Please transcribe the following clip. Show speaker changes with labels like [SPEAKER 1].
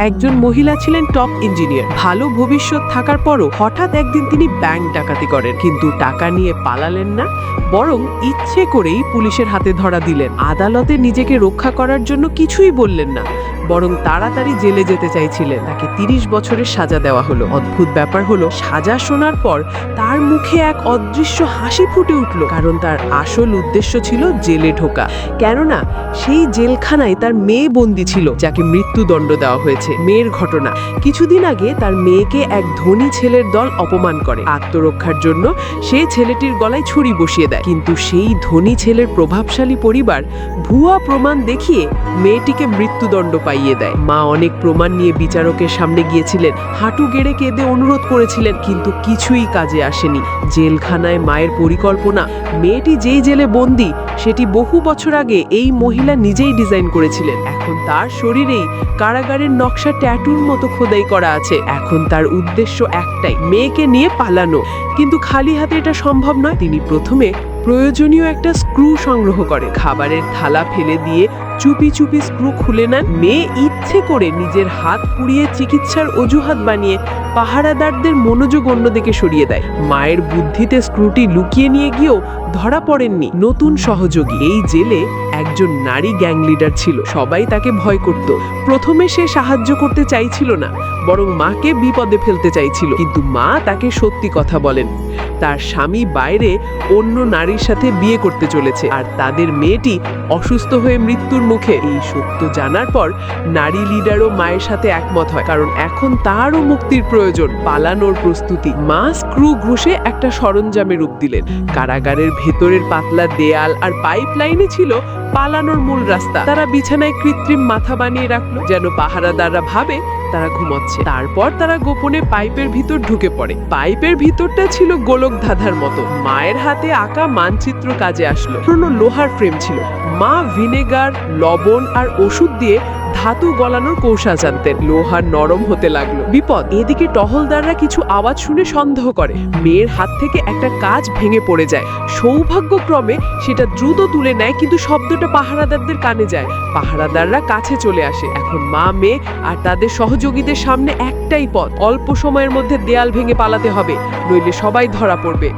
[SPEAKER 1] একজন মহিলা ছিলেন টপ ইঞ্জিনিয়ার। ভালো ভবিষ্যৎ থাকার পরও হঠাৎ একদিন তিনি ব্যাংক ডাকাতি করেন, কিন্তু টাকা নিয়ে পালালেন না, বরং ইচ্ছে করেই পুলিশের হাতে ধরা দিলেন। আদালতে নিজেকে রক্ষা করার জন্য কিছুই বললেন না, বরং তাড়াতাড়ি জেলে যেতে চাইছিলেন। তাকে 30 বছরের সাজা দেওয়া হলো। অদ্ভুত ব্যাপার হলো, সাজা শোনার পর তার মুখে এক অদৃশ্য হাসি ফুটে উঠল, কারণ তার আসল উদ্দেশ্য ছিল জেলে ঢোকা। কেননা সেই জেলখানায় তার মেয়ে বন্দী ছিল, যাকে মৃত্যুদণ্ড দেওয়া হয়েছে। মেয়ের ঘটনা, কিছুদিন আগে তার মেয়েকে এক ধনী ছেলের দল অপমান করে। আত্মরক্ষার জন্য সে ছেলেটির গলায় ছুরি বসিয়ে দেয়, কিন্তু সেই ধনী ছেলের প্রভাবশালী পরিবার ভুয়া প্রমাণ দেখিয়ে মেয়েটিকে মৃত্যুদণ্ড পাইয়ে দেয়। মা অনেক প্রমাণ নিয়ে বিচারকের সামনে গিয়েছিলেন, হাঁটু গেড়ে কেঁদে অনুরোধ করেছিলেন, কিন্তু কিছুই কাজে আসেনি। জেলখানায় মায়ের পরিকল্পনা, মেয়েটি যেই জেলে বন্দী সেটি বহু বছর আগে এই মহিলা নিজেই ডিজাইন করেছিলেন। এখন তার শরীরেই কারাগারের নকশা ট্যাটুর মতো খোদাই করা আছে। এখন তার উদ্দেশ্য একটাই, মেয়েকে নিয়ে পালানো। কিন্তু খালি হাতে এটা সম্ভব নয়। তিনি প্রথমে প্রয়োজনীয় একটা স্ক্রু সংগ্রহ করে, খাবারের থালা ফেলে দিয়ে চুপি চুপি স্ক্রু খুলে নেন। মেয়ে ইচ্ছে করে নিজের হাত পুড়িয়ে চিকিৎসার অজুহাত বানিয়ে পাহারাদারদের মনোযোগ অন্যদিকে সরিয়ে দেয়। মায়ের বুদ্ধিতে স্ক্রুটি লুকিয়ে নিয়ে গিয়েও ধরা পড়েননি নতুন সহযোগী। এই জেলে একজন নারী গ্যাং লিডার ছিল, সবাই তাকে ভয় করত। প্রথমে সে সাহায্য করতে চাইছিল না, বরং মাকে বিপদে ফেলতে চাইছিল। কিন্তু মা তাকে সত্যি কথা বলেন, তার স্বামী বাইরে অন্য নারীর সাথে বিয়ে করতে চলেছে, আর তাদের মেয়েটি অসুস্থ হয়ে মৃত্যুর মুখে। এই সত্য জানার পর নারী লিডারও মায়ের সাথে একমত হয়, কারণ এখন তারও মুক্তির প্রয়োজন, পালানোর প্রস্তুতি। মা স্ক্রু ঘষে একটা সরঞ্জামে রূপ দিলেন। কারাগারের ভেতরের পাতলা দেয়াল আর পাইপ লাইনে ছিল পালানোর মূল রাস্তা। তারা বিছানায় কৃত্রিম মাথা বানিয়ে রাখলো, যেন পাহারাদাররা ভাবে তারা ঘুমাচ্ছে। তারপর তারা গোপনে পাইপের ভিতর ঢুকে পড়ে। পাইপের ভিতরটা ছিল গোলক ধাঁধার মতো। মায়ের হাতে আঁকা মানচিত্র কাজে আসলো। পুরনো লোহার ফ্রেম ছিল। মা ভিনেগার, লবণ আর ওষুধ দিয়ে ধাতু গলানোর কৌশল জানতেন। লোহা নরম হতে লাগলো। বিপদ, এদিকে টহলদাররা কিছু আওয়াজ শুনে সন্দেহ করে। মেয়ের হাত থেকে একটা কাজ ভেঙে পড়ে যায়। সৌভাগ্যক্রমে সেটা দ্রুত তুলে নেয়, কিন্তু শব্দটা পাহারাদারদের কানে যায়। পাহারাদাররা কাছে চলে আসে। এখন মা, মেয়ে আর তাদের সহযোগীদের সামনে একটাই পথ, অল্প সময়ের মধ্যে দেয়াল ভেঙে পালাতে হবে, নইলে সবাই ধরা পড়বে।